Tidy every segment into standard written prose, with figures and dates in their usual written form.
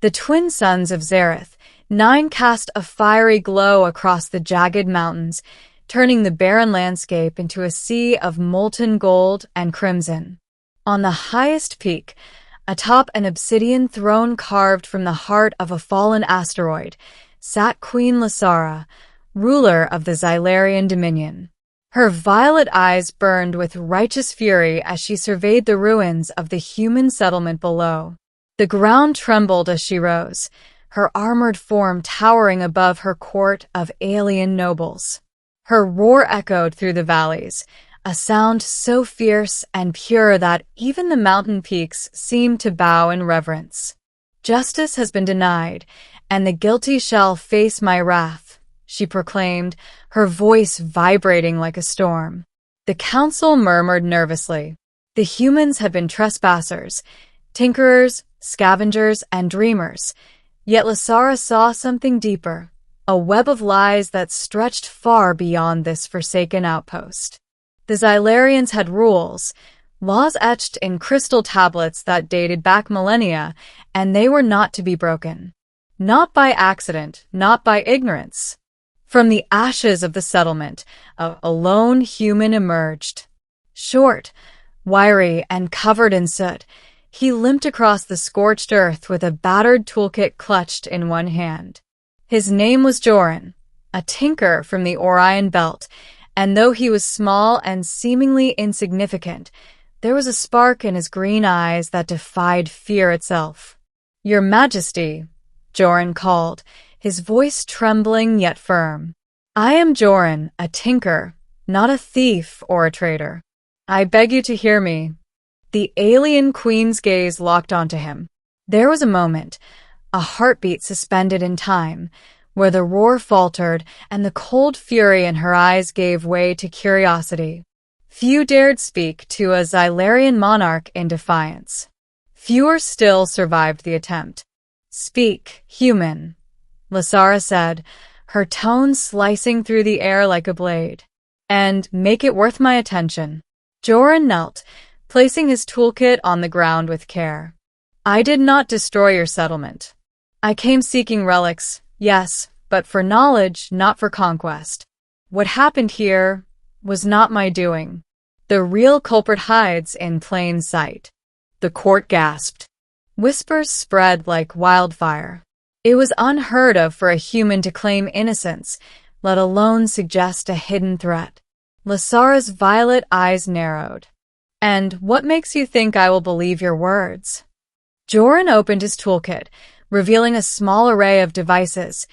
The twin suns of Zareth, 9 cast a fiery glow across the jagged mountains, turning the barren landscape into a sea of molten gold and crimson. On the highest peak, atop an obsidian throne carved from the heart of a fallen asteroid, sat Queen Lasara, ruler of the Xylarian Dominion. Her violet eyes burned with righteous fury as she surveyed the ruins of the human settlement below. The ground trembled as she rose, her armored form towering above her court of alien nobles. Her roar echoed through the valleys, a sound so fierce and pure that even the mountain peaks seemed to bow in reverence. "Justice has been denied, and the guilty shall face my wrath," she proclaimed, her voice vibrating like a storm. The council murmured nervously. The humans had been trespassers, tinkerers, scavengers, and dreamers, yet Lasara saw something deeper, a web of lies that stretched far beyond this forsaken outpost. The Xylarians had rules, laws etched in crystal tablets that dated back millennia, and they were not to be broken. Not by accident, not by ignorance. From the ashes of the settlement, a lone human emerged. Short, wiry, and covered in soot, he limped across the scorched earth with a battered toolkit clutched in one hand. His name was Joran, a tinker from the Orion Belt, and though he was small and seemingly insignificant, there was a spark in his green eyes that defied fear itself. "Your Majesty," Joran called, his voice trembling yet firm. "I am Joran, a tinker, not a thief or a traitor. I beg you to hear me." The alien queen's gaze locked onto him. There was a moment, a heartbeat suspended in time, where the roar faltered and the cold fury in her eyes gave way to curiosity. Few dared speak to a Xylarian monarch in defiance. Fewer still survived the attempt. "Speak, human," Lasara said, her tone slicing through the air like a blade. "And make it worth my attention." Joran knelt, placing his toolkit on the ground with care. "I did not destroy your settlement. I came seeking relics, yes, but for knowledge, not for conquest. What happened here was not my doing. The real culprit hides in plain sight." The court gasped. Whispers spread like wildfire. It was unheard of for a human to claim innocence, let alone suggest a hidden threat. Lasara's violet eyes narrowed. "And what makes you think I will believe your words?" Joran opened his toolkit, revealing a small array of devices,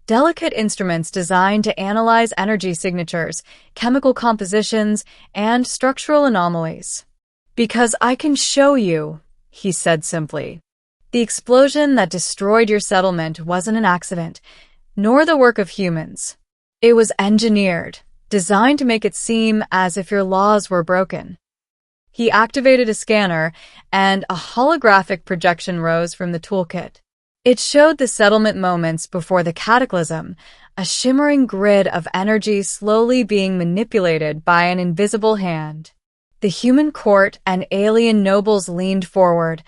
delicate instruments designed to analyze energy signatures, chemical compositions, and structural anomalies. "Because I can show you," he said simply. "The explosion that destroyed your settlement wasn't an accident, nor the work of humans. It was engineered, designed to make it seem as if your laws were broken." He activated a scanner, and a holographic projection rose from the toolkit. It showed the settlement moments before the cataclysm, a shimmering grid of energy slowly being manipulated by an invisible hand. The human court and alien nobles leaned forward,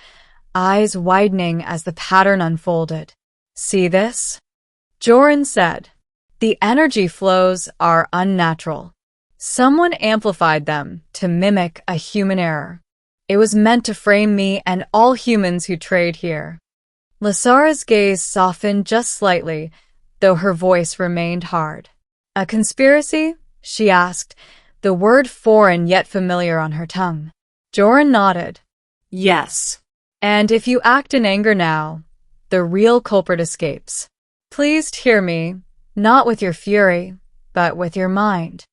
eyes widening as the pattern unfolded. "See this?" Joran said. "The energy flows are unnatural. Someone amplified them to mimic a human error. It was meant to frame me and all humans who trade here." Lasara's gaze softened just slightly, though her voice remained hard. "A conspiracy?" she asked, the word foreign yet familiar on her tongue. Joran nodded. "Yes. And if you act in anger now, the real culprit escapes. Please hear me, not with your fury, but with your mind."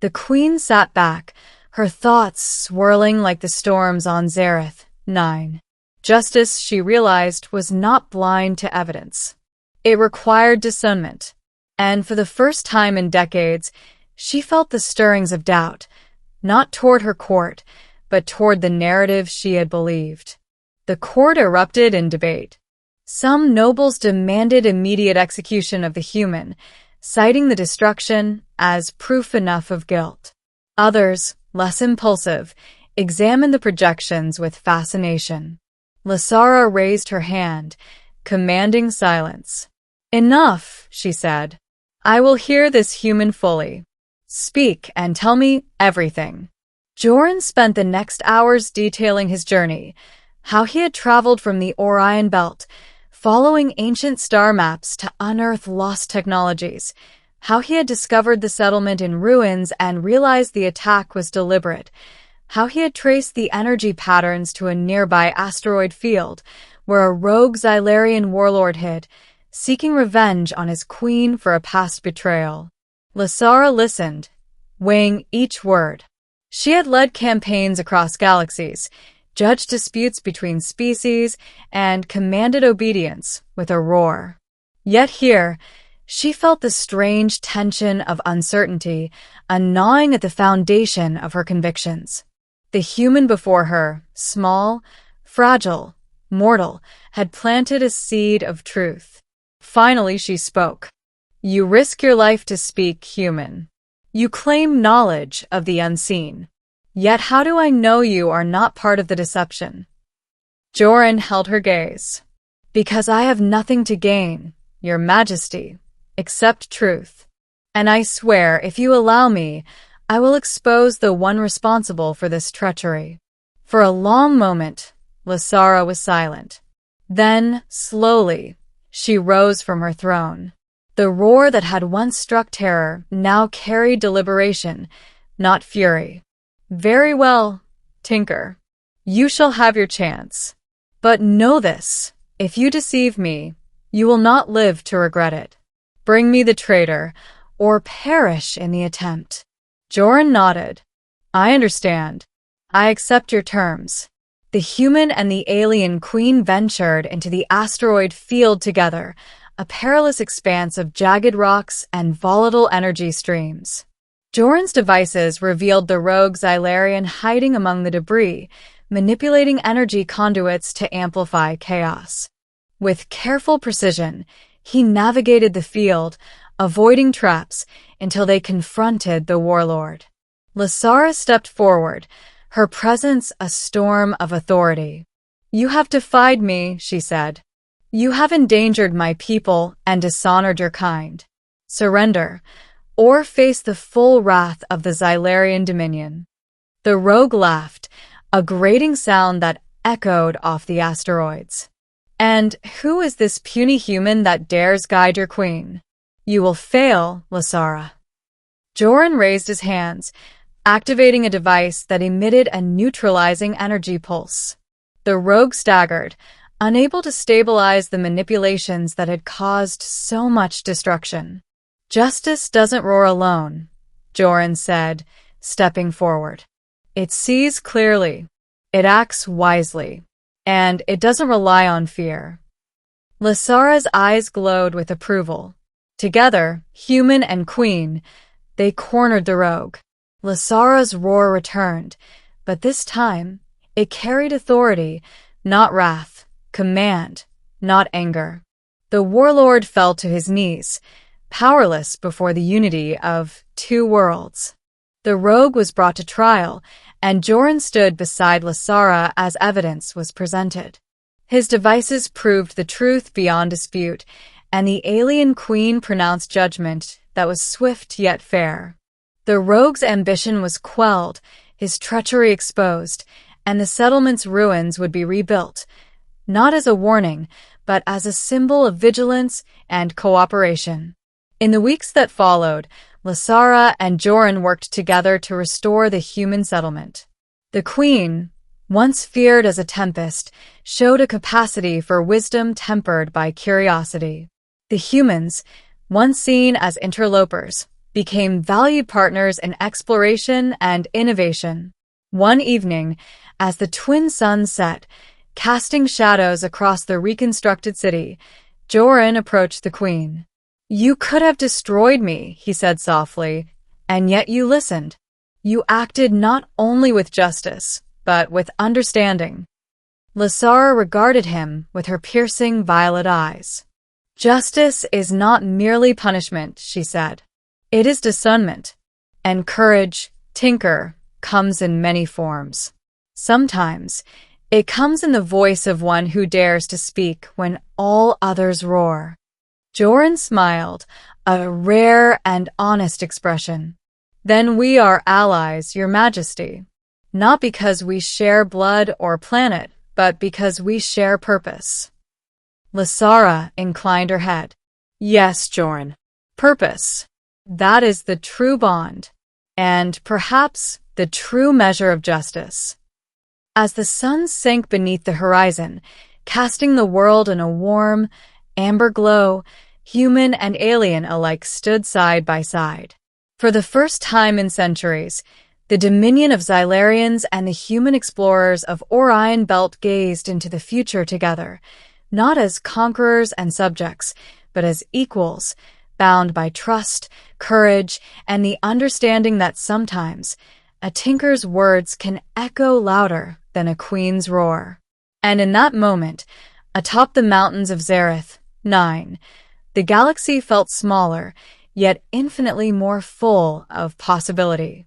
The queen sat back, her thoughts swirling like the storms on Zareth 9. Justice, she realized, was not blind to evidence. It required discernment, and for the first time in decades, she felt the stirrings of doubt, not toward her court, but toward the narrative she had believed. The court erupted in debate. Some nobles demanded immediate execution of the human, citing the destruction as proof enough of guilt. Others, less impulsive, examined the projections with fascination. Lasara raised her hand, commanding silence. "Enough," she said. "I will hear this human fully. Speak and tell me everything." Joran spent the next hours detailing his journey, how he had traveled from the Orion Belt, following ancient star maps to unearth lost technologies, how he had discovered the settlement in ruins and realized the attack was deliberate, how he had traced the energy patterns to a nearby asteroid field, where a rogue Xylarian warlord hid, seeking revenge on his queen for a past betrayal. Lasara listened, weighing each word. She had led campaigns across galaxies, judged disputes between species, and commanded obedience with a roar. Yet here, she felt the strange tension of uncertainty, a gnawing at the foundation of her convictions. The human before her, small, fragile, mortal, had planted a seed of truth. Finally, she spoke. "You risk your life to speak, human. You claim knowledge of the unseen. Yet how do I know you are not part of the deception?" Joran held her gaze. "Because I have nothing to gain, your majesty, except truth. And I swear, if you allow me, I will expose the one responsible for this treachery." For a long moment, Lasara was silent. Then, slowly, she rose from her throne. The roar that had once struck terror now carried deliberation, not fury. "Very well, Tinker. You shall have your chance. But know this, if you deceive me, you will not live to regret it. Bring me the traitor, or perish in the attempt." Joran nodded. "I understand. I accept your terms." The human and the alien queen ventured into the asteroid field together, a perilous expanse of jagged rocks and volatile energy streams. Joran's devices revealed the rogue Xylarian hiding among the debris, manipulating energy conduits to amplify chaos. With careful precision, he navigated the field, avoiding traps until they confronted the warlord. Lasara stepped forward, her presence a storm of authority. "You have defied me," she said. "You have endangered my people and dishonored your kind. Surrender, or face the full wrath of the Xylarian dominion." The rogue laughed, a grating sound that echoed off the asteroids. "And who is this puny human that dares guide your queen? You will fail, Lasara." Joran raised his hands, activating a device that emitted a neutralizing energy pulse. The rogue staggered, unable to stabilize the manipulations that had caused so much destruction. "Justice doesn't roar alone," Joran said, stepping forward. "It sees clearly, it acts wisely, and it doesn't rely on fear." Lasara's eyes glowed with approval. Together, human and queen, they cornered the rogue. Lasara's roar returned, but this time, it carried authority, not wrath, command, not anger. The warlord fell to his knees, powerless before the unity of two worlds. The rogue was brought to trial, and Joran stood beside Lasara as evidence was presented. His devices proved the truth beyond dispute, and the alien queen pronounced judgment that was swift yet fair. The rogue's ambition was quelled, his treachery exposed, and the settlement's ruins would be rebuilt, not as a warning, but as a symbol of vigilance and cooperation. In the weeks that followed, Lasara and Joran worked together to restore the human settlement. The queen, once feared as a tempest, showed a capacity for wisdom tempered by curiosity. The humans, once seen as interlopers, became valued partners in exploration and innovation. One evening, as the twin suns set, casting shadows across the reconstructed city, Joran approached the queen. "You could have destroyed me," he said softly, "and yet you listened. You acted not only with justice, but with understanding." Lasara regarded him with her piercing violet eyes. "Justice is not merely punishment," she said. "It is discernment. And courage, Tinker, comes in many forms. Sometimes, It comes in the voice of one who dares to speak when all others roar. Joran smiled, a rare and honest expression. Then we are allies, Your Majesty. Not because we share blood or planet, but because we share purpose. Lysara inclined her head. Yes, Joran. Purpose. That is the true bond, and perhaps the true measure of justice. As the sun sank beneath the horizon, casting the world in a warm, amber glow, human and alien alike stood side by side. For the first time in centuries, the dominion of Xylarians and the human explorers of Orion Belt gazed into the future together, not as conquerors and subjects, but as equals, bound by trust, courage, and the understanding that sometimes a tinker's words can echo louder than a queen's roar. And in that moment, atop the mountains of Xerath, 9, the galaxy felt smaller, yet infinitely more full of possibility.